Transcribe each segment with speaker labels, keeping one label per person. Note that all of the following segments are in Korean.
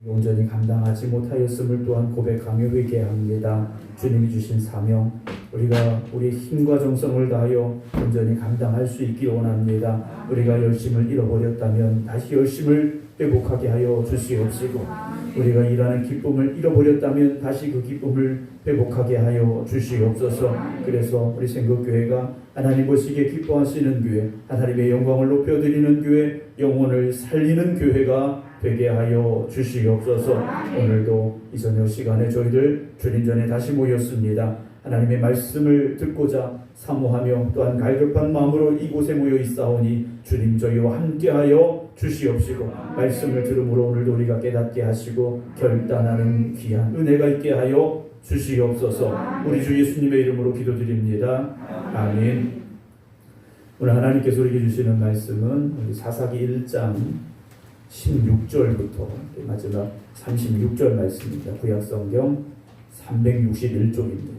Speaker 1: 온전히 감당하지 못하였음을 또한 고백하며 회개합니다. 주님이 주신 사명, 우리가 우리 힘과 정성을 다하여 온전히 감당할 수 있기 원합니다. 우리가 열심을 잃어버렸다면 다시 열심을 회복하게 하여 주시옵시고, 우리가 일하는 기쁨을 잃어버렸다면 다시 그 기쁨을 회복하게 하여 주시옵소서. 그래서 우리 생각교회가 하나님 보시기에 기뻐하시는 교회, 하나님의 영광을 높여드리는 교회, 영혼을 살리는 교회가 되게 하여 주시옵소서. 오늘도 이 저녁 시간에 저희들 주님 전에 다시 모였습니다. 하나님의 말씀을 듣고자 사모하며 또한 갈급한 마음으로 이곳에 모여 있사오니 주님 저희와 함께하여 주시옵시고, 말씀을 들음으로 오늘도 우리가 깨닫게 하시고 결단하는 귀한 은혜가 있게 하여 주시옵소서. 우리 주 예수님의 이름으로 기도드립니다. 아멘. 오늘 하나님께서 우리에게 주시는 말씀은 우리 사사기 1장 16절부터 마지막 36절 말씀입니다. 구약성경 361쪽입니다.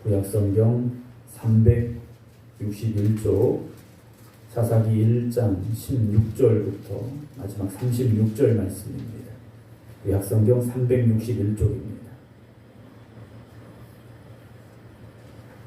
Speaker 1: 구약성경 361쪽 사사기 1장 16절부터 마지막 36절 말씀입니다. 구약성경 361쪽입니다.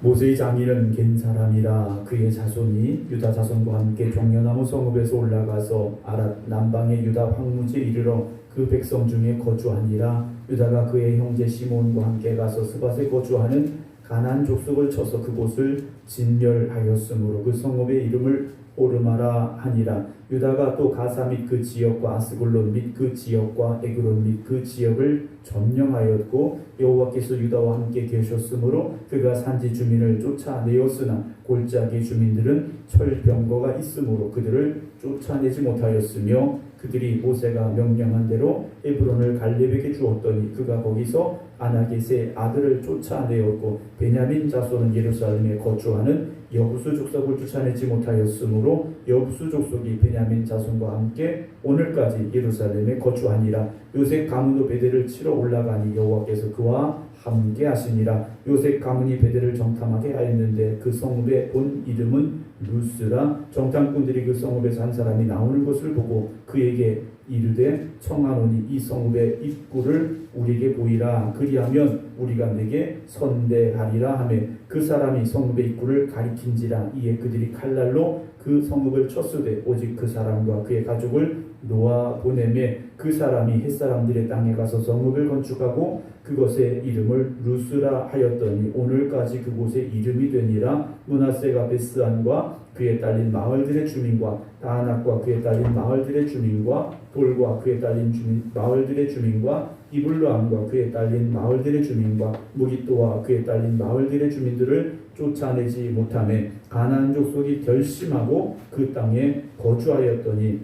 Speaker 1: 모세의 장인은 겐 사람이라 그의 자손이 유다 자손과 함께 종려나무 성읍에서 올라가서 아랏 남방의 유다 황무지에 이르러 그 백성 중에 거주하니라. 유다가 그의 형제 시몬과 함께 가서 스밧에 거주하는 가나안 족속을 쳐서 그곳을 진멸하였으므로 그 성읍의 이름을 오르마라 하니라. 유다가 또 가사 및 그 지역과 아스글론 및 그 지역과 에그론 및 그 지역을 점령하였고, 여호와께서 유다와 함께 계셨으므로 그가 산지 주민을 쫓아내었으나 골짜기 주민들은 철병거가 있으므로 그들을 쫓아내지 못하였으며, 그들이 모세가 명령한 대로 에브론을 갈렙에게 주었더니 그가 거기서 아나겟의 아들을 쫓아내었고, 베냐민 자손은 예루살렘에 거주하는 여부수 족속을 쫓아내지 못하였으므로 여부수 족속이 베냐민 자손과 함께 오늘까지 예루살렘에 거주하니라. 요셉 가문도 베델을 치러 올라가니 여호와께서 그와 함께 하시니라. 요셉 가문이 베델을 정탐하게 하였는데 그 성읍의 본 이름은 루스라. 정탐꾼들이 그 성읍에서 한 사람이 나오는 것을 보고 그에게 이르되 청하노니 이 성읍의 입구를 우리에게 보이라. 그리하면 우리가 내게 선대하리라 하며 그 사람이 성읍의 입구를 가리킨지라. 이에 그들이 칼날로 그 성읍을 쳤으되 오직 그 사람과 그의 가족을 놓아 보내매 그 사람이 햇사람들의 땅에 가서 성읍을 건축하고 그것의 이름을 루스라 하였더니 오늘까지 그곳의 이름이 되니라. 므낫세가 베스안과 그에 딸린 마을들의 주민과 다낙과 그에 딸린 마을들의 주민과 돌과 그에 딸린 마을들의 주민과 이블루암과 그에 딸린 마을들의 주민과 무기또와 그에 딸린 마을들의 주민들을 쫓아내지 못하매 가나안 족속이 결심하고 그 땅에 거주하였더니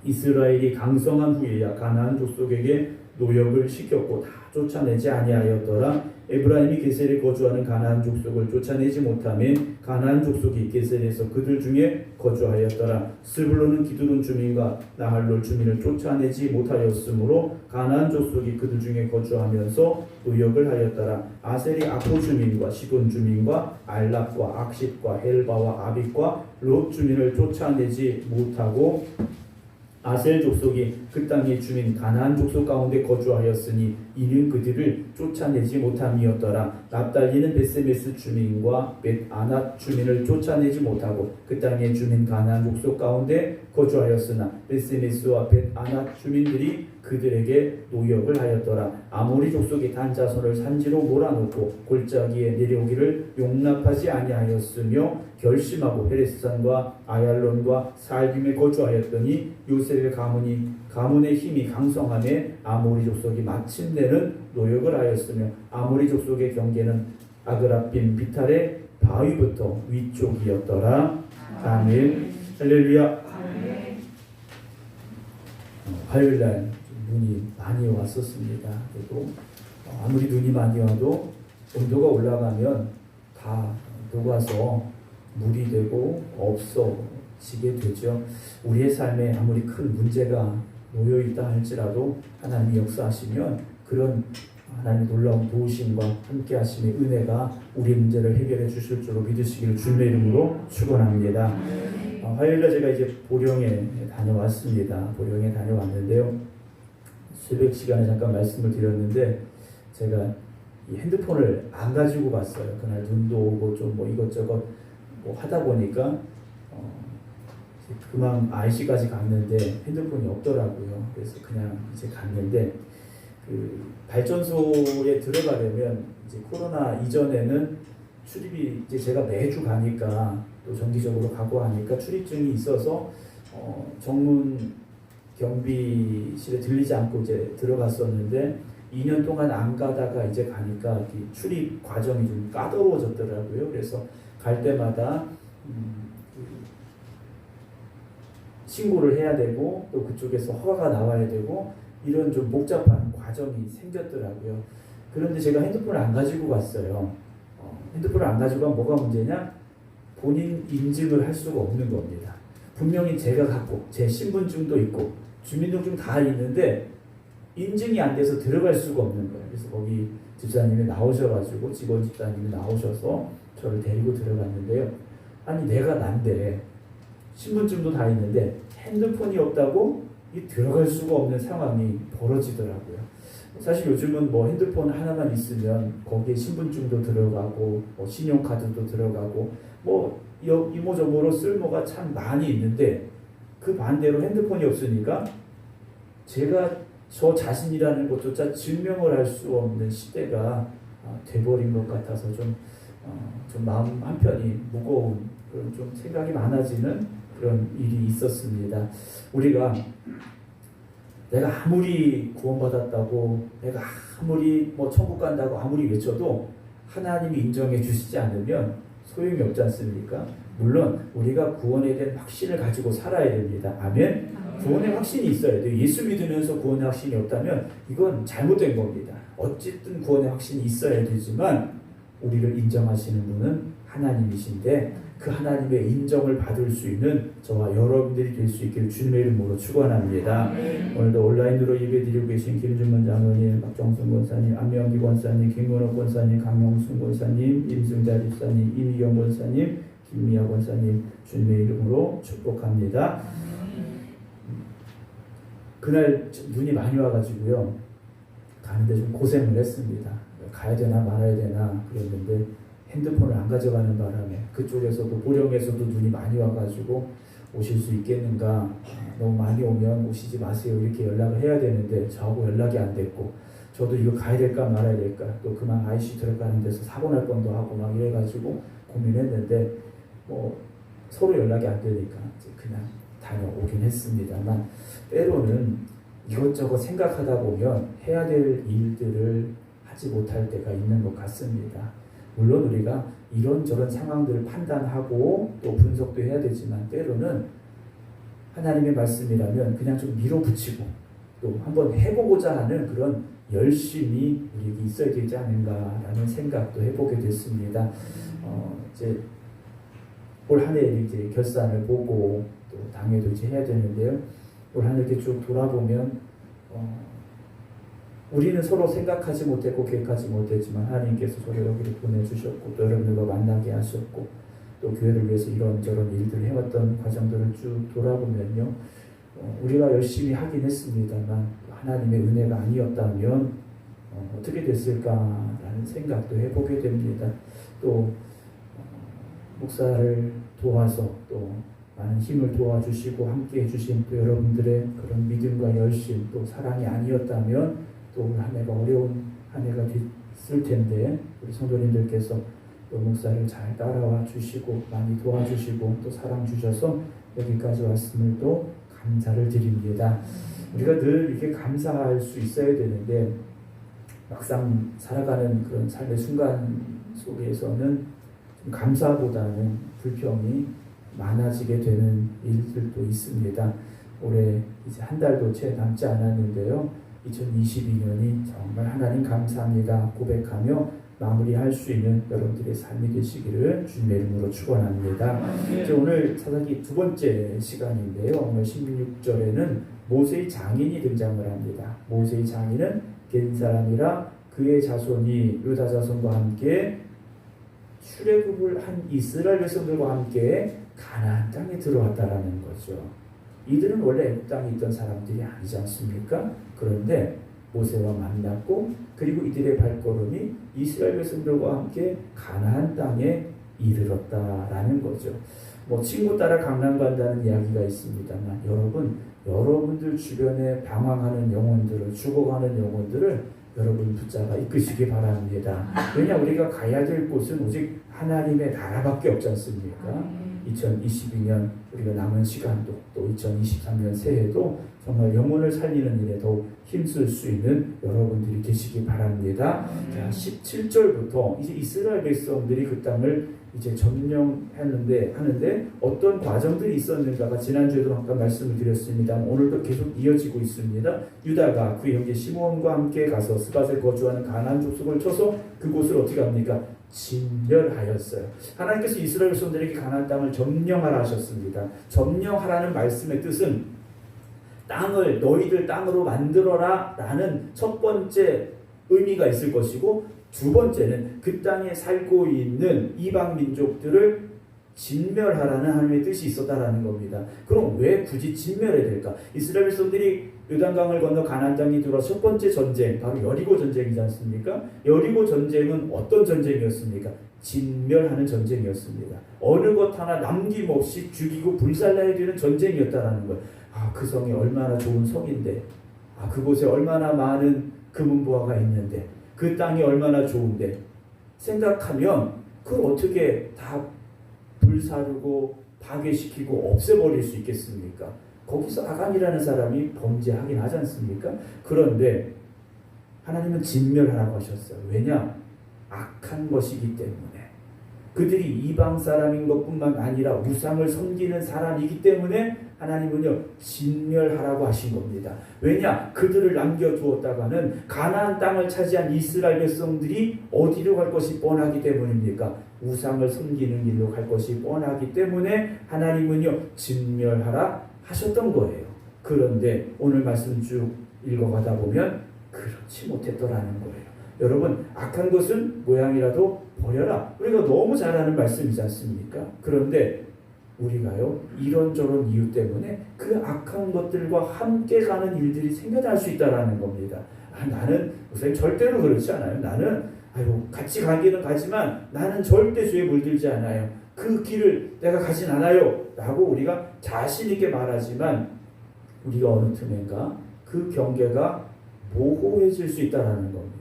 Speaker 1: 이스라엘이 강성한 후에야 가나안 족속에게 노역을 시켰고 다 쫓아내지 아니하였더라. 에브라임이 게셀에 거주하는 가나안 족속을 쫓아내지 못하며 가나안 족속이 게셀에서 그들 중에 거주하였더라. 스불론은 기드론 주민과 나할롤 주민을 쫓아내지 못하였으므로 가나안 족속이 그들 중에 거주하면서 노역을 하였더라. 아셀이 아코 주민과 시돈 주민과 알랍과 악십과 헬바와 아빅과 롯 주민을 쫓아내지 못하고 아셀 족속이 그 땅의 주민 가나안 족속 가운데 거주하였으니 이는 그들을 쫓아내지 못함이었더라. 납달리는 베세메스 주민과 벳아낫 주민을 쫓아내지 못하고 그 땅의 주민 가나안 족속 가운데 거주하였으나 베세메스와 벳아낫 주민들이 그들에게 노역을 하였더라. 아모리 족속이 단 자손을 산지로 몰아놓고 골짜기에 내려오기를 용납하지 아니하였으며 결심하고 헤레스산과 아얄론과 살빔에 거주하였더니 요셉의 가문의 힘이 강성함에 아모리 족속이 마침내는 노역을 하였으며 아모리 족속의 경계는 아그라빔 비탈의 바위부터 위쪽이었더라. 아멘. 할렐루야. 화요일날 눈이 많이 왔었습니다. 그리고 아무리 눈이 많이 와도 온도가 올라가면 다 녹아서 물이 되고 없어지게 되죠. 우리의 삶에 아무리 큰 문제가 놓여있다 할지라도 하나님이 역사하시면 그런 하나님의 놀라운 도우심과 함께 하심의 은혜가 우리 문제를 해결해 주실 줄로 믿으시기를 주님의 이름으로 축원합니다. 화요일날 제가 이제 보령에 다녀왔습니다. 보령에 다녀왔는데요. 새벽 시간에 잠깐 말씀을 드렸는데 제가 이 핸드폰을 안 가지고 갔어요. 그날 눈도 오고 좀 뭐 이것저것 뭐 하다 보니까 금방 IC까지 갔는데 핸드폰이 없더라고요. 그래서 그냥 이제 갔는데 그 발전소에 들어가려면 이제 코로나 이전에는 출입이 이제 제가 매주 가니까 또 정기적으로 가고 하니까 출입증이 있어서 정문 경비실에 들리지 않고 이제 들어갔었는데 2년 동안 안 가다가 이제 가니까 이 출입 과정이 좀 까다로워졌더라고요. 그래서 갈 때마다 신고를 해야 되고 또 그쪽에서 허가가 나와야 되고 이런 좀 복잡한 과정이 생겼더라고요. 그런데 제가 핸드폰을 안 가지고 갔어요. 핸드폰을 안 가지고 가면 뭐가 문제냐? 본인 인증을 할 수가 없는 겁니다. 분명히 제가 갖고 제 신분증도 있고 주민등록증 다 있는데 인증이 안 돼서 들어갈 수가 없는 거예요. 그래서 거기 집사님이 나오셔가지고 직원 집사님이 나오셔서 저를 데리고 들어갔는데요. 아니 내가 난데 신분증도 다 있는데 핸드폰이 없다고 들어갈 수가 없는 상황이 벌어지더라고요. 사실 요즘은 뭐 핸드폰 하나만 있으면 거기에 신분증도 들어가고 뭐 신용카드도 들어가고 뭐 이모저모로 쓸모가 참 많이 있는데 그 반대로 핸드폰이 없으니까 제가 저 자신이라는 것조차 증명을 할 수 없는 시대가 돼버린 것 같아서 좀 마음 한편이 무거운 그런 좀 생각이 많아지는 그런 일이 있었습니다. 우리가 내가 아무리 구원받았다고 내가 아무리 뭐 천국 간다고 아무리 외쳐도 하나님이 인정해 주시지 않으면 소용이 없지 않습니까? 물론 우리가 구원에 대한 확신을 가지고 살아야 됩니다. 아멘? 구원의 확신이 있어야 돼요. 예수 믿으면서 구원의 확신이 없다면 이건 잘못된 겁니다. 어쨌든 구원의 확신이 있어야 되지만 우리를 인정하시는 분은 하나님이신데 그 하나님의 인정을 받을 수 있는 저와 여러분들이 될 수 있기를 주님의 이름으로 축원합니다. 오늘도 온라인으로 예배드리고 계신 김준만 장로님, 박정순 권사님, 안명기 권사님, 김문호 권사님, 강영순 권사님, 임승자 집사님, 이미경 권사님, 김미아 권사님 주님의 이름으로 축복합니다. 그날 눈이 많이 와가지고요. 가는데 좀 고생을 했습니다. 가야 되나 말아야 되나 그랬는데 핸드폰을 안 가져가는 바람에 그쪽에서도 보령에서도 눈이 많이 와가지고 오실 수 있겠는가, 너무 많이 오면 오시지 마세요 이렇게 연락을 해야 되는데 저하고 연락이 안 됐고 저도 이거 가야 될까 말아야 될까 또 그만 IC 들어가는 데서 사고 날 뻔도 하고 막 이래가지고 고민했는데 뭐 서로 연락이 안 되니까 이제 그냥 다녀오긴 했습니다만 때로는 이것저것 생각하다 보면 해야 될 일들을 하지 못할 때가 있는 것 같습니다. 물론 우리가 이런저런 상황들을 판단하고 또 분석도 해야 되지만 때로는 하나님의 말씀이라면 그냥 좀 밀어붙이고 또 한번 해보고자 하는 그런 열심이 우리에게 있어야 되지 않은가라는 생각도 해보게 됐습니다. 이제 올 한 해 이제 결산을 보고 또 당회도 이제 해야 되는데요. 올 한 해 이렇게 쭉 돌아보면 우리는 서로 생각하지 못했고 계획하지 못했지만 하나님께서 저를 여기를 보내주셨고 또 여러분들과 만나게 하셨고 또 교회를 위해서 이런저런 일들을 해왔던 과정들을 쭉 돌아보면요. 우리가 열심히 하긴 했습니다만 하나님의 은혜가 아니었다면 어떻게 됐을까라는 생각도 해보게 됩니다. 또 목사를 도와서 또 많은 힘을 도와주시고 함께 해주신 또 여러분들의 그런 믿음과 열심 또 사랑이 아니었다면 또 올 한 해가 어려운 한 해가 됐을 텐데 우리 성도님들께서 또 목사를 잘 따라와 주시고 많이 도와주시고 또 사랑 주셔서 여기까지 왔음을 또 감사를 드립니다. 우리가 늘 이렇게 감사할 수 있어야 되는데 막상 살아가는 그런 삶의 순간 속에서는 감사보다는 불평이 많아지게 되는 일들도 있습니다. 올해 이제 한 달도 채 남지 않았는데요. 2022년이 정말 하나님 감사합니다 고백하며 마무리할 수 있는 여러분들의 삶이 되시기를 주님의 이름으로 축원합니다. 오늘 사사기 두 번째 시간인데요. 오늘 16절에는 모세의 장인이 등장을 합니다. 모세의 장인은 겐 사람이라 그의 자손이 유다 자손과 함께 출애굽을 한 이스라엘 백성들과 함께 가나안 땅에 들어왔다라는 거죠. 이들은 원래 애굽 땅에 있던 사람들이 아니지 않습니까? 그런데 모세와 만났고 그리고 이들의 발걸음이 이스라엘 백성들과 함께 가나안 땅에 이르렀다라는 거죠. 뭐 친구 따라 강남 간다는 이야기가 있습니다만 여러분들 주변에 방황하는 영혼들을, 죽어가는 영혼들을 여러분 붙잡아 이끄시기 바랍니다. 왜냐 우리가 가야 될 곳은 오직 하나님의 나라밖에 없지 않습니까? 2022년 우리가 남은 시간도 또 2023년 새해도 정말 영혼을 살리는 일에 더욱 힘쓸 수 있는 여러분들이 되시기 바랍니다. 자, 17절부터 이제 이스라엘 백성들이 그 땅을 이제 점령하는데 어떤 과정들이 있었는가가 지난주에도 잠깐 말씀을 드렸습니다. 오늘도 계속 이어지고 있습니다. 유다가 그 형제 시므온과 함께 가서 스밧에 거주하는 가나안 족속을 쳐서 그곳을 어떻게 합니까? 진멸하였어요. 하나님께서 이스라엘 백성들에게 가나안 땅을 점령하라 하셨습니다. 점령하라는 말씀의 뜻은 땅을 너희들 땅으로 만들어라 라는 첫 번째 의미가 있을 것이고, 두 번째는 그 땅에 살고 있는 이방 민족들을 진멸하라는 하나님의 뜻이 있었다라는 겁니다. 그럼 왜 굳이 진멸해야 될까? 이스라엘 백성들이 요단강을 건너 가나안 땅에 들어와서 첫 번째 전쟁, 바로 여리고 전쟁이지 않습니까? 여리고 전쟁은 어떤 전쟁이었습니까? 진멸하는 전쟁이었습니다. 어느 것 하나 남김없이 죽이고 불살라야 되는 전쟁이었다라는 거예요. 그 성이 얼마나 좋은 성인데, 그곳에 얼마나 많은 금은보화가 있는데, 그 땅이 얼마나 좋은데 생각하면 그걸 어떻게 다 불사르고 파괴시키고 없애버릴 수 있겠습니까? 거기서 아간이라는 사람이 범죄하긴 하지 않습니까? 그런데 하나님은 진멸하라고 하셨어요. 왜냐? 악한 것이기 때문에. 그들이 이방 사람인 것뿐만 아니라 우상을 섬기는 사람이기 때문에 하나님은요 진멸하라고 하신 겁니다. 왜냐? 그들을 남겨두었다가는 가나안 땅을 차지한 이스라엘 백성들이 어디로 갈 것이 뻔하기 때문입니까? 우상을 섬기는 길로 갈 것이 뻔하기 때문에 하나님은요 진멸하라 하셨던 거예요. 그런데 오늘 말씀 쭉 읽어가다 보면 그렇지 못했더라는 거예요. 여러분, 악한 것은 모양이라도 버려라. 우리가 너무 잘 아는 말씀이지 않습니까? 그런데 우리가요 이런저런 이유 때문에 그 악한 것들과 함께 가는 일들이 생겨날 수 있다라는 겁니다. 나는 우선 절대로 그렇지 않아요. 나는 같이 가기는 가지만 나는 절대 죄에 물들지 않아요. 그 길을 내가 가진 않아요 라고 우리가 자신 있게 말하지만 우리가 어느 틈엔가 그 경계가 모호해질 수 있다라는 겁니다.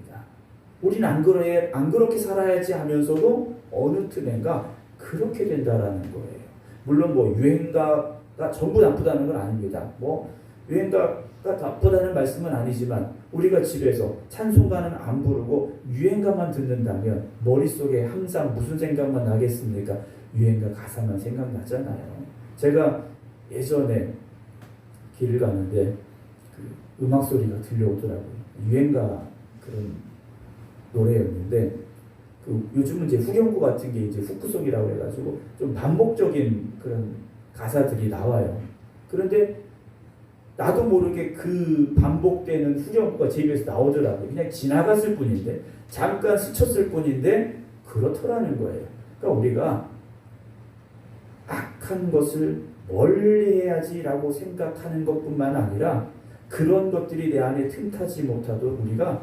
Speaker 1: 우리는 안 그렇게 살아야지 하면서도 어느 틈엔가 그렇게 된다라는 거예요. 물론 유행가가 전부 나쁘다는 건 아닙니다. 유행가가 나쁘다는 말씀은 아니지만 우리가 집에서 찬송가는 안 부르고 유행가만 듣는다면 머릿속에 항상 무슨 생각만 나겠습니까? 유행가 가사만 생각나잖아요. 제가 예전에 길을 가는데 그 음악 소리가 들려오더라고요. 유행가 그런 노래였는데 요즘은 이제 후렴구 같은 게 이제 후크송이라고 해가지고 좀 반복적인 그런 가사들이 나와요. 그런데 나도 모르게 그 반복되는 후렴구가 제 입에서 나오더라고요. 그냥 지나갔을 뿐인데, 잠깐 스쳤을 뿐인데 그렇더라는 거예요. 그러니까 우리가 악한 것을 멀리해야지라고 생각하는 것뿐만 아니라 그런 것들이 내 안에 틈타지 못하도록 우리가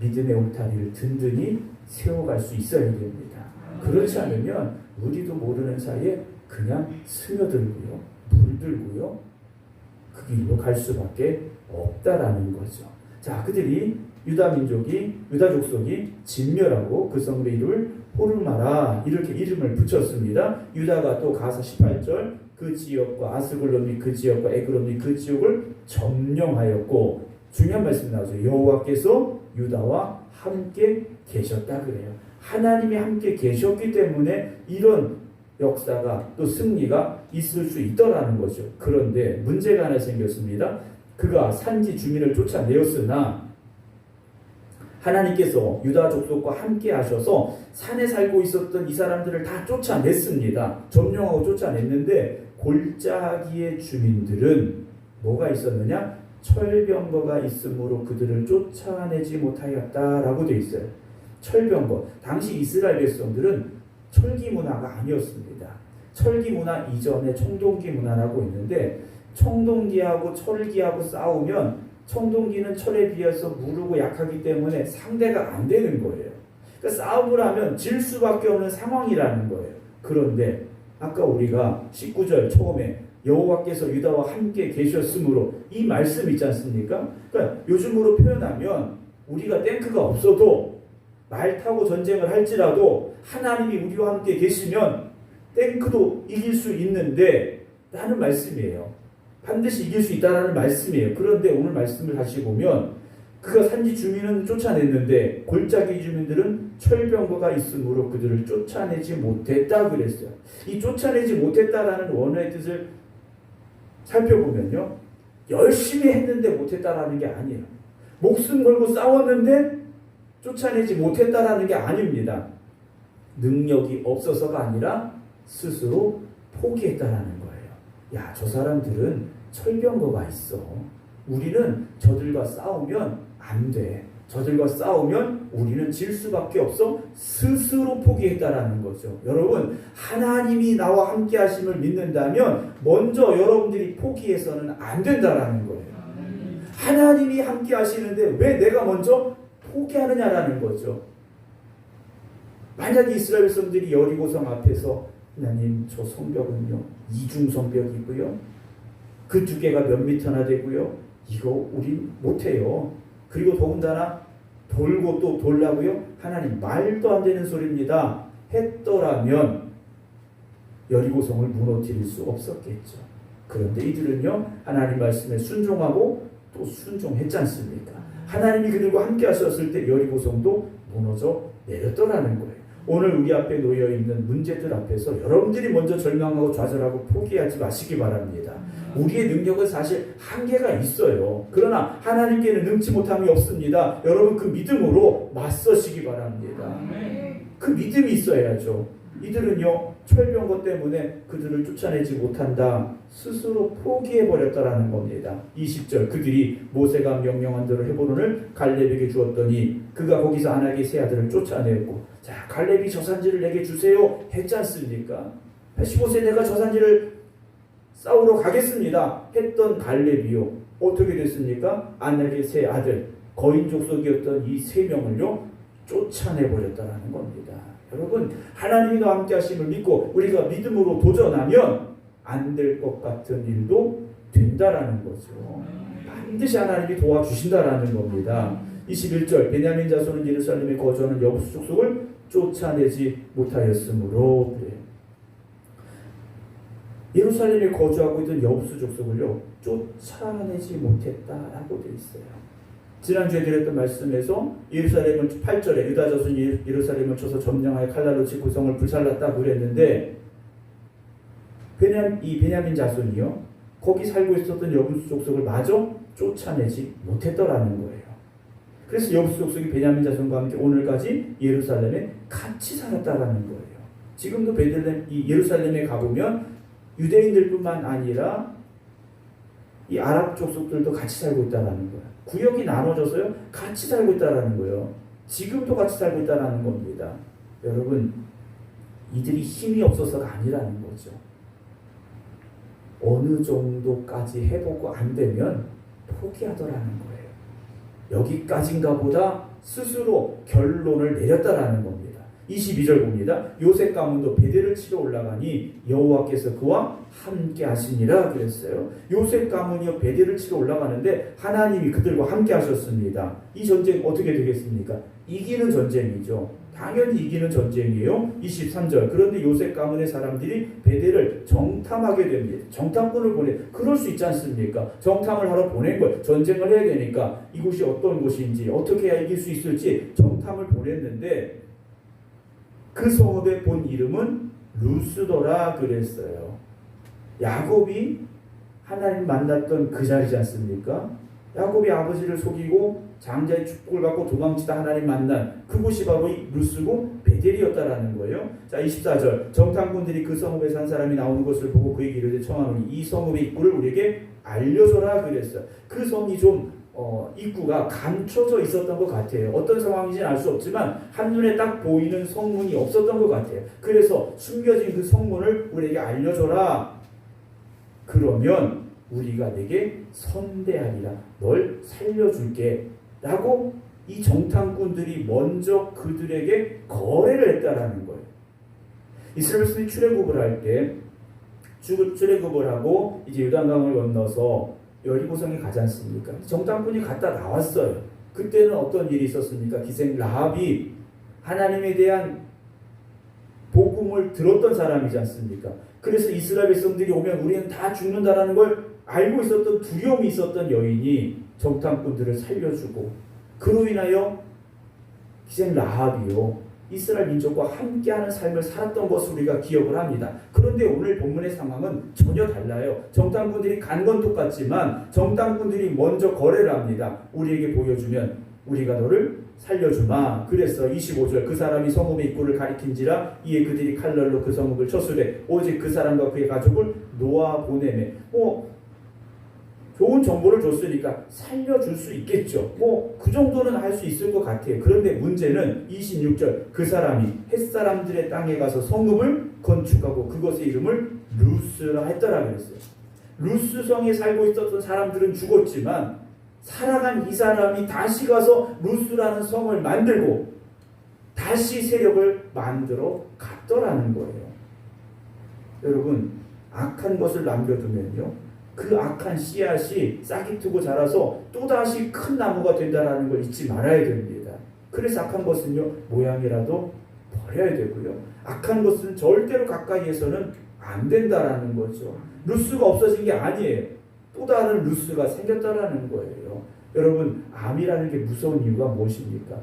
Speaker 1: 믿음의 울타리를 든든히 세워갈 수 있어야 됩니다. 그렇지 않으면 우리도 모르는 사이에 그냥 스며들고요, 물들고요, 그 길로 갈 수밖에 없다라는 거죠. 자, 그들이 유다 족속이 진멸하고 그 성읍의 이름을 호르마라 이렇게 이름을 붙였습니다. 유다가 또 가사 18절 그 지역과 아스글론 및 그 지역과 에그론 및 그 지역을 점령하였고, 중요한 말씀 나오죠. 여호와께서 유다와 함께 계셨다 그래요. 하나님이 함께 계셨기 때문에 이런 역사가 또 승리가 있을 수 있더라는 거죠. 그런데 문제가 하나 생겼습니다. 그가 산지 주민을 쫓아내었으나 하나님께서 유다 족속과 함께 하셔서 산에 살고 있었던 이 사람들을 다 쫓아냈습니다. 점령하고 쫓아냈는데 골짜기의 주민들은 뭐가 있었느냐? 철병거가 있으므로 그들을 쫓아내지 못하였다라고 되어 있어요. 철병거. 당시 이스라엘 백성들은 철기 문화가 아니었습니다. 철기 문화 이전에 청동기 문화라고 있는데 청동기하고 철기하고 싸우면 청동기는 철에 비해서 무르고 약하기 때문에 상대가 안 되는 거예요. 그러니까 싸움을 하면 질 수밖에 없는 상황이라는 거예요. 그런데 아까 우리가 19절 처음에 여호와께서 유다와 함께 계셨으므로 이 말씀 있지 않습니까? 그러니까 요즘으로 표현하면 우리가 탱크가 없어도 말 타고 전쟁을 할지라도 하나님이 우리와 함께 계시면 탱크도 이길 수 있는데 라는 말씀이에요. 반드시 이길 수 있다라는 말씀이에요. 그런데 오늘 말씀을 다시 보면 그가 산지 주민은 쫓아냈는데 골짜기 주민들은 철병거가 있으므로 그들을 쫓아내지 못했다 그랬어요. 이 쫓아내지 못했다라는 원어의 뜻을 살펴보면요. 열심히 했는데 못했다라는 게 아니에요. 목숨 걸고 싸웠는데 쫓아내지 못했다라는 게 아닙니다. 능력이 없어서가 아니라 스스로 포기했다라는 거예요. 야, 저 사람들은 철병거가 있어. 우리는 저들과 싸우면 안 돼. 저들과 싸우면 우리는 질 수밖에 없어. 스스로 포기했다라는 거죠. 여러분, 하나님이 나와 함께 하심을 믿는다면 먼저 여러분들이 포기해서는 안 된다라는 거예요. 하나님이 함께 하시는데 왜 내가 먼저 포기하느냐라는 거죠. 만약에 이스라엘 백성들이 여리고성 앞에서 하나님 저 성벽은요 이중 성벽이고요 그 두 개가 몇 미터나 되고요 이거 우리 못해요. 그리고 더군다나 돌고 또 돌라고요? 하나님 말도 안 되는 소리입니다. 했더라면 여리고성을 무너뜨릴 수 없었겠죠. 그런데 이들은요 하나님 말씀에 순종하고 또 순종했지 않습니까? 하나님이 그들과 함께 하셨을 때 여리고성도 무너져 내렸더라는 거예요. 오늘 우리 앞에 놓여있는 문제들 앞에서 여러분들이 먼저 절망하고 좌절하고 포기하지 마시기 바랍니다. 우리의 능력은 사실 한계가 있어요. 그러나 하나님께는 능치 못함이 없습니다. 여러분 그 믿음으로 맞서시기 바랍니다. 그 믿음이 있어야죠. 이들은요 철병거 때문에 그들을 쫓아내지 못한다. 스스로 포기해버렸다라는 겁니다. 20절 그들이 모세가 명령한 대로 헤브론을 갈렙에게 주었더니 그가 거기서 아낙의 세 아들을 쫓아내고 자 갈렙이 저 산지를 내게 주세요 했지 않습니까? 85세 내가 저 산지를 싸우러 가겠습니다 했던 갈렙이요 어떻게 됐습니까? 아낙의 세 아들 거인 족속이었던 이 세 명을요 쫓아내버렸다라는 겁니다. 여러분 하나님이 너와 함께 하심을 믿고 우리가 믿음으로 도전하면 안 될 것 같은 일도 된다라는 거죠. 반드시 하나님이 도와주신다라는 겁니다. 21절 베냐민 자손은 예루살렘에 거주하는 여부수 족속을 쫓아내지 못하였으므로 그래요. 예루살렘에 거주하고 있던 여부수 족속을요 쫓아내지 못했다라고 되어 있어요. 지난주에 드렸던 말씀에서 예루살렘을 8절에 유다 자손이 예루살렘을 쳐서 점령하여 칼날로 치 구성을 불살랐다고 그랬는데 이 베냐민 자손이요 거기 살고 있었던 여부수 족속을 마저 쫓아내지 못했더라는 거예요. 그래서 여부수 족속이 베냐민 자손과 함께 오늘까지 예루살렘에 같이 살았다라는 거예요. 지금도 이 예루살렘에 가보면 유대인들뿐만 아니라 이 아랍 족속들도 같이 살고 있다라는 거예요. 구역이 나눠져서요 같이 살고 있다라는 거예요. 지금도 같이 살고 있다라는 겁니다. 여러분 이들이 힘이 없어서가 아니라는 거죠. 어느 정도까지 해보고 안 되면 포기하더라는 거예요. 여기까지인가 보다 스스로 결론을 내렸다라는 겁니다. 22절 봅니다. 요셉 가문도 베델을 치러 올라가니 여호와께서 그와 함께 하시니라 그랬어요. 요셉 가문이요 베델을 치러 올라가는데 하나님이 그들과 함께 하셨습니다. 이 전쟁 어떻게 되겠습니까? 이기는 전쟁이죠. 당연히 이기는 전쟁이에요. 23절 그런데 요셉 가문의 사람들이 베델을 정탐하게 됩니다. 정탐꾼을 그럴 수 있지 않습니까? 정탐을 하러 보낸 거예요. 전쟁을 해야 되니까 이곳이 어떤 곳인지 어떻게 해야 이길 수 있을지 정탐을 보냈는데 그 성읍의 본 이름은 루스더라 그랬어요. 야곱이 하나님 만났던 그 자리지 않습니까? 야곱이 아버지를 속이고 장자의 축복을 받고 도망치다 하나님 만난 그곳이 바로 이 루스고 베델이었다라는 거예요. 자 24절 정탐꾼들이 그 성읍에 산 사람이 나오는 것을 보고 그에게 이르되 청하노니 이 성읍의 입구를 우리에게 알려줘라 그랬어요. 그 성이 좀 입구가 감춰져 있었던 것 같아요. 어떤 상황인지는 알 수 없지만 한눈에 딱 보이는 성문이 없었던 것 같아요. 그래서 숨겨진 그 성문을 우리에게 알려줘라. 그러면 우리가 내게 선대하리라. 널 살려줄게. 라고 이 정탐꾼들이 먼저 그들에게 거래를 했다라는 거예요. 이스라엘 백성이 출애굽을 할 때 출애굽을 하고 이제 요단강을 건너서 여리고성에 가지 않습니까? 정탐꾼이 갔다 나왔어요. 그때는 어떤 일이 있었습니까? 기생 라합이 하나님에 대한 복음을 들었던 사람이지 않습니까? 그래서 이스라엘 백성들이 오면 우리는 다 죽는다라는 걸 알고 있었던, 두려움이 있었던 여인이 정탐꾼들을 살려주고, 그로 인하여 기생 라합이요 이스라엘 민족과 함께하는 삶을 살았던 것을 우리가 기억을 합니다. 그런데 오늘 본문의 상황은 전혀 달라요. 정탐꾼들이 간 건 똑같지만 정탐꾼들이 먼저 거래를 합니다. 우리에게 보여주면 우리가 너를 살려주마. 그래서 25절 그 사람이 성읍의 입구를 가리킨지라 이에 그들이 칼날로 그 성읍을 쳤으되 오직 그 사람과 그의 가족을 놓아 보내매. 좋은 정보를 줬으니까 살려줄 수 있겠죠. 그 정도는 할 수 있을 것 같아요. 그런데 문제는 26절 그 사람이 햇사람들의 땅에 가서 성읍을 건축하고 그것의 이름을 루스라 했더라 그랬어요. 루스성에 살고 있었던 사람들은 죽었지만 살아간 이 사람이 다시 가서 루스라는 성을 만들고 다시 세력을 만들어 갔더라는 거예요. 여러분, 악한 것을 남겨두면요 그 악한 씨앗이 싹이 트고 자라서 또다시 큰 나무가 된다는 걸 잊지 말아야 됩니다. 그래서 악한 것은요 모양이라도 버려야 되고요. 악한 것은 절대로 가까이에서는 안 된다라는 거죠. 루스가 없어진 게 아니에요. 또 다른 루스가 생겼다라는 거예요. 여러분, 암이라는 게 무서운 이유가 무엇입니까?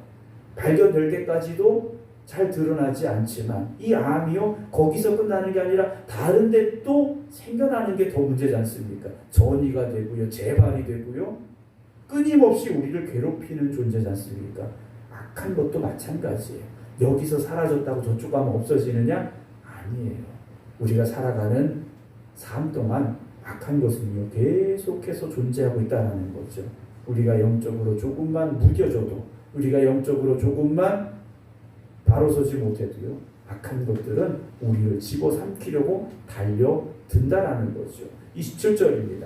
Speaker 1: 발견될 때까지도 잘 드러나지 않지만 이 암이요 거기서 끝나는 게 아니라 다른 데 또 생겨나는 게 더 문제지 않습니까? 전이가 되고요, 재발이 되고요, 끊임없이 우리를 괴롭히는 존재지 않습니까? 악한 것도 마찬가지예요. 여기서 사라졌다고 저쪽 가면 없어지느냐? 아니에요. 우리가 살아가는 삶 동안 악한 것은요 계속해서 존재하고 있다는 거죠. 우리가 영적으로 조금만 무뎌져도, 우리가 영적으로 조금만 바로 서지 못해도요 악한 것들은 우리를 집어삼키려고 달려든다라는 거죠. 27절입니다.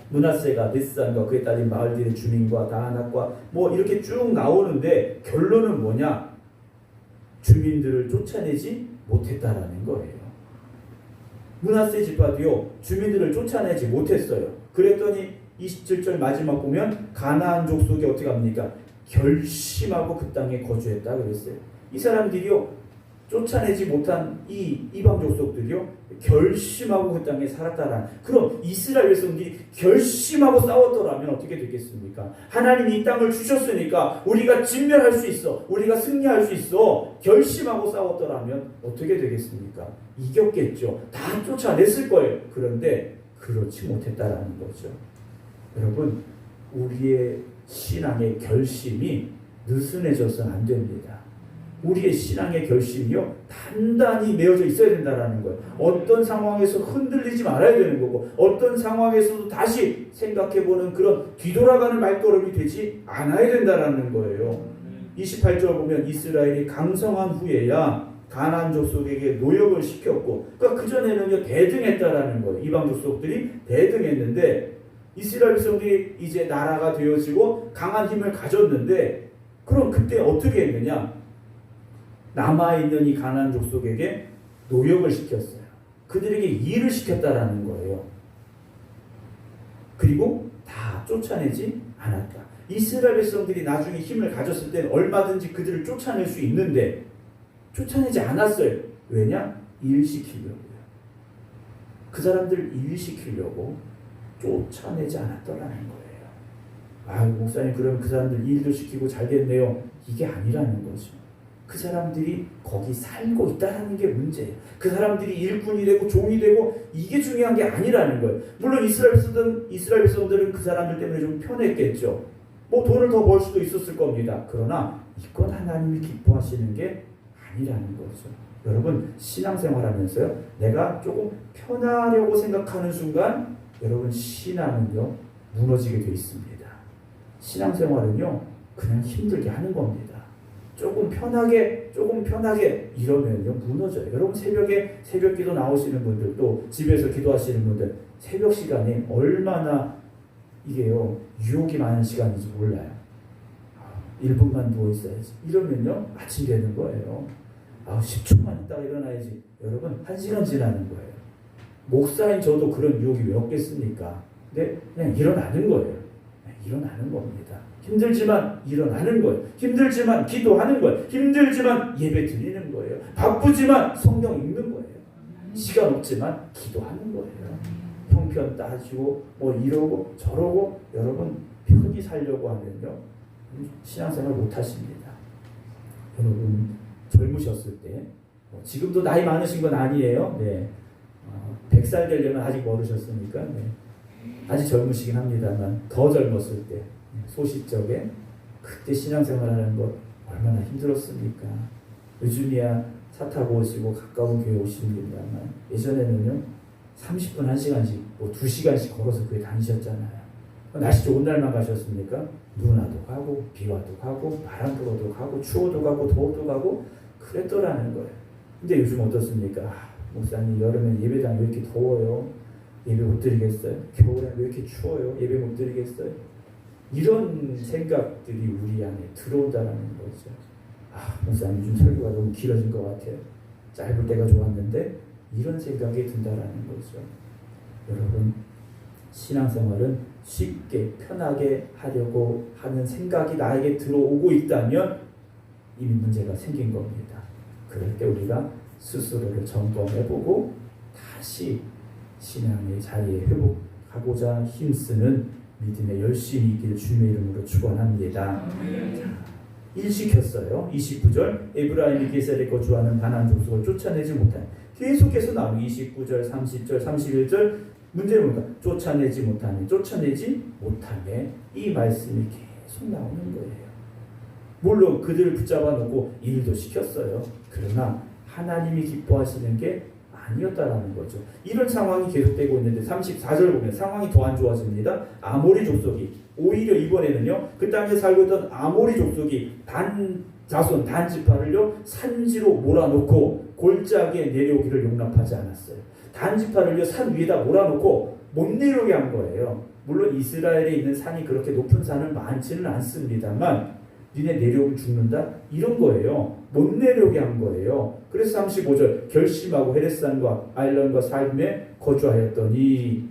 Speaker 1: 므낫세가 벳산과 그의 딸인 마을들의 주민과 다하낙과 이렇게 쭉 나오는데 결론은 뭐냐? 주민들을 쫓아내지 못했다라는 거예요. 므낫세 지파도요 주민들을 쫓아내지 못했어요. 그랬더니 27절 마지막 보면 가나안 족속이 어떻게 합니까? 결심하고 그 땅에 거주했다 그랬어요. 이 사람들이요 쫓아내지 못한 이 이방 족속들이요 결심하고 그 땅에 살았다라는. 그럼 이스라엘 백성들이 결심하고 싸웠더라면 어떻게 되겠습니까? 하나님이 이 땅을 주셨으니까 우리가 진멸할 수 있어, 우리가 승리할 수 있어, 결심하고 싸웠더라면 어떻게 되겠습니까? 이겼겠죠. 다 쫓아냈을 거예요. 그런데 그렇지 못했다라는 거죠. 여러분, 우리의 신앙의 결심이 느슨해져서는 안 됩니다. 우리의 신앙의 결심이요 단단히 매어져 있어야 된다는 거예요. 어떤 상황에서 흔들리지 말아야 되는 거고, 어떤 상황에서도 다시 생각해보는 그런 뒤돌아가는 발걸음이 되지 않아야 된다는 거예요. 28절 보면 이스라엘이 강성한 후에야 가나안 족속에게 노역을 시켰고, 그러니까 그전에는요 대등했다라는 거예요. 이방 족속들이 대등했는데 이스라엘 백성들이 이제 나라가 되어지고 강한 힘을 가졌는데, 그럼 그때 어떻게 했느냐? 남아있는 이 가나안 족속에게 노역을 시켰어요. 그들에게 일을 시켰다라는 거예요. 그리고 다 쫓아내지 않았다. 이스라엘 백성들이 나중에 힘을 가졌을 때는 얼마든지 그들을 쫓아낼 수 있는데 쫓아내지 않았어요. 왜냐? 일시키려고요. 그 사람들 일시키려고 쫓아내지 않았더라는 거예요. 아유 목사님, 그럼 그 사람들 일도 시키고 잘 됐네요. 이게 아니라는 거죠. 그 사람들이 거기 살고 있다는 게 문제예요. 그 사람들이 일꾼이 되고 종이 되고 이게 중요한 게 아니라는 거예요. 물론 이스라엘 백성들은 그 사람들 때문에 좀 편했겠죠. 돈을 더 벌 수도 있었을 겁니다. 그러나 이건 하나님이 기뻐하시는 게 아니라는 거죠. 여러분, 신앙생활하면서요 내가 조금 편하려고 생각하는 순간 여러분 신앙은요 무너지게 돼 있습니다. 신앙생활은요 그냥 힘들게 하는 겁니다. 조금 편하게 이러면요 무너져요. 여러분 새벽기도 나오시는 분들, 또 집에서 기도하시는 분들, 새벽 시간에 얼마나 이게요 유혹이 많은 시간인지 몰라요. 1분만 누워 있어야지 이러면요 아침 되는 거예요. 10초만 있다가 일어나야지. 여러분 1시간 지나는 거예요. 목사인 저도 그런 유혹이 왜 없겠습니까? 근데 그냥 일어나는 거예요. 일어나는 겁니다. 힘들지만 일어나는 거예요. 힘들지만 기도하는 거예요. 힘들지만 예배 드리는 거예요. 바쁘지만 성경 읽는 거예요. 시간 없지만 기도하는 거예요. 형편 따지고 뭐 이러고 저러고 여러분 편히 살려고 하면요 신앙생활 못 하십니다. 여러분 젊으셨을 때 지금도 나이 많으신 건 아니에요. 네. 100살 되려면 아직 멀으셨으니까 네. 아직 젊으시긴 합니다만 더 젊었을 때 소시적에 그때 신앙생활하는 것 얼마나 힘들었습니까? 요즘이야 차 타고 오시고 가까운 교회 오십니다만 예전에는요 30분 1시간씩 뭐 2시간씩 걸어서 교회 다니셨잖아요. 날씨 좋은 날만 가셨습니까? 눈 와도 가고 비 와도 가고 바람 불어도 가고 추워도 가고 더워도 가고 그랬더라는 거예요. 근데 요즘 어떻습니까? 목사님 여름엔 예배당 왜 이렇게 더워요? 예배 못 드리겠어요? 겨울엔 왜 이렇게 추워요? 예배 못 드리겠어요? 이런 생각들이 우리 안에 들어온다는 거죠. 목사님 요즘 설교가 너무 길어진 것 같아요. 짧을 때가 좋았는데 이런 생각이 든다는 거죠. 여러분 신앙생활은 쉽게 편하게 하려고 하는 생각이 나에게 들어오고 있다면 이미 문제가 생긴 겁니다. 그럴 때 우리가 스스로를 점검해보고 다시 신앙의 자리에 회복하고자 힘쓰는 믿음의 열심이 있기를 주님의 이름으로 축원합니다. 일시켰어요. 29절 에브라임이 게셀에 거주하는 가나안 족속을 쫓아내지 못하니 계속해서 나오고 29절 30절 31절 문제는 뭔가 쫓아내지 못하네 이 말씀이 계속 나오는 거예요. 물론 그들을 붙잡아 놓고 일도 시켰어요. 그러나 하나님이 기뻐하시는 게 아니었다라는 거죠. 이런 상황이 계속되고 있는데 34절 보면 상황이 더 안 좋아집니다. 아모리 족속이 오히려 이번에는요 그 땅에 살고 있던 아모리 족속이 단 지파를요 산지로 몰아놓고 골짜기에 내려오기를 용납하지 않았어요. 단 지파를요 산 위에다 몰아놓고 못 내려오게 한 거예요. 물론 이스라엘에 있는 산이 그렇게 높은 산은 많지는 않습니다만 니네 내려오면 죽는다? 이런 거예요. 못 내려오게 한 거예요. 그래서 35절 결심하고 헤레산과 아일론과 삶에 거주하였더니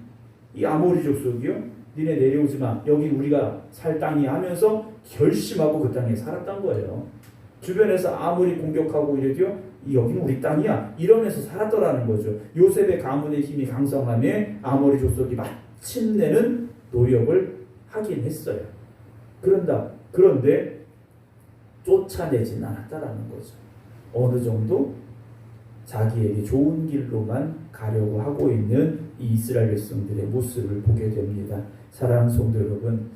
Speaker 1: 이 아모리 족속이요 니네 내려오지 마 여기 우리가 살 땅이 하면서 결심하고 그 땅에 살았던 거예요. 주변에서 아무리 공격하고 이래도요 여기는 우리 땅이야 이러면서 살았더라는 거죠. 요셉의 가문의 힘이 강성함에 아모리 족속이 마침내는 노역을 하긴 했어요. 그런데 쫓아내진 않았다라는 거죠. 어느 정도 자기에게 좋은 길로만 가려고 하고 있는 이 이스라엘 백성들의 모습을 보게 됩니다. 사랑하는 성도 여러분,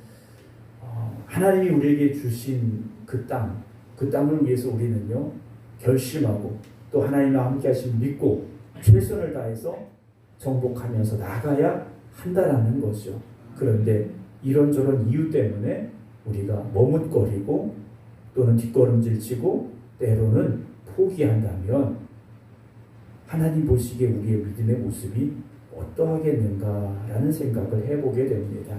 Speaker 1: 하나님이 우리에게 주신 그 땅을 위해서 우리는요 결심하고 또 하나님과 함께 하심을 믿고 최선을 다해서 정복하면서 나가야 한다라는 거죠. 그런데 이런저런 이유 때문에 우리가 머뭇거리고 또는 뒷걸음질 치고 때로는 포기한다면 하나님 보시기에 우리의 믿음의 모습이 어떠하겠는가라는 생각을 해보게 됩니다.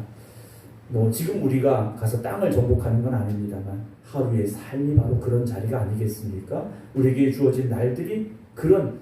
Speaker 1: 지금 우리가 가서 땅을 정복하는 건 아닙니다만 하루의 삶이 바로 그런 자리가 아니겠습니까? 우리에게 주어진 날들이 그런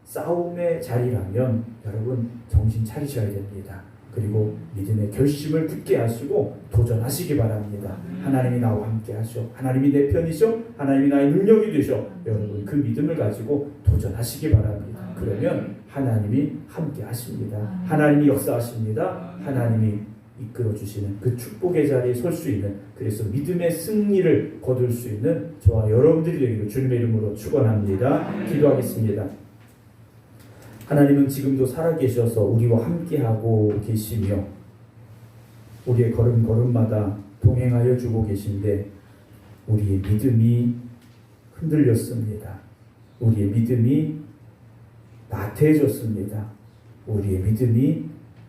Speaker 1: 싸움의 자리라면 여러분 정신 차리셔야 됩니다. 그리고 믿음의 결심을 굳게 하시고 도전하시기 바랍니다. 하나님이 나와 함께 하셔. 하나님이 내 편이셔. 하나님이 나의 능력이 되셔. 여러분 그 믿음을 가지고 도전하시기 바랍니다. 그러면 하나님이 함께 하십니다. 하나님이 역사하십니다. 하나님이 이끌어 주시는 그 축복의 자리에 설 수 있는, 그래서 믿음의 승리를 거둘 수 있는 저와 여러분들이 되기를 주님의 이름으로 축원합니다. 기도하겠습니다. 하나님은 지금도 살아계셔서 우리와 함께하고 계시며 우리의 걸음걸음마다 동행하여 주고 계신데 우리의 믿음이 흔들렸습니다. 우리의 믿음이 나태해졌습니다. 우리의 믿음이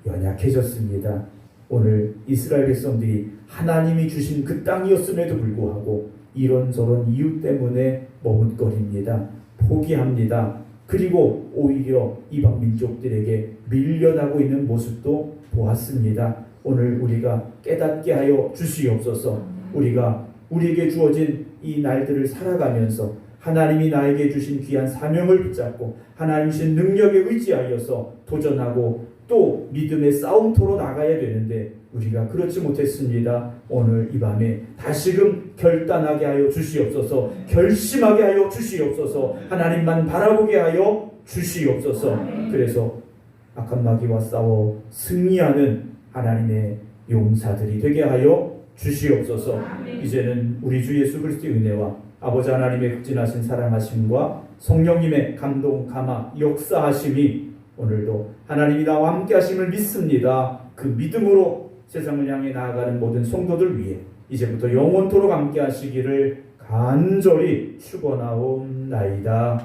Speaker 1: 연약해졌습니다. 오늘 이스라엘 백성들이 하나님이 주신 그 땅이었음에도 불구하고 이런저런 이유 때문에 머뭇거립니다. 포기합니다. 그리고 오히려 이방 민족들에게 밀려나고 있는 모습도 보았습니다. 오늘 우리가 깨닫게 하여 주시옵소서. 우리에게 주어진 이 날들을 살아가면서 하나님이 나에게 주신 귀한 사명을 붙잡고 하나님 주신 능력에 의지하여서 도전하고 또 믿음의 싸움터로 나가야 되는데 우리가 그렇지 못했습니다. 오늘 이 밤에 다시금 결단하게 하여 주시옵소서. 결심하게 하여 주시옵소서. 하나님만 바라보게 하여 주시옵소서. 그래서 악한 마귀와 싸워 승리하는 하나님의 용사들이 되게 하여 주시옵소서. 이제는 우리 주 예수 그리스도의 은혜와 아버지 하나님의 극진하신 사랑하심과 성령님의 감동, 감화, 역사하심이 오늘도 하나님이 나와 함께 하심을 믿습니다. 그 믿음으로 세상을 향해 나아가는 모든 성도들 위해 이제부터 영원토록 함께 하시기를 간절히 축원하옵나이다.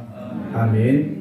Speaker 1: 아멘.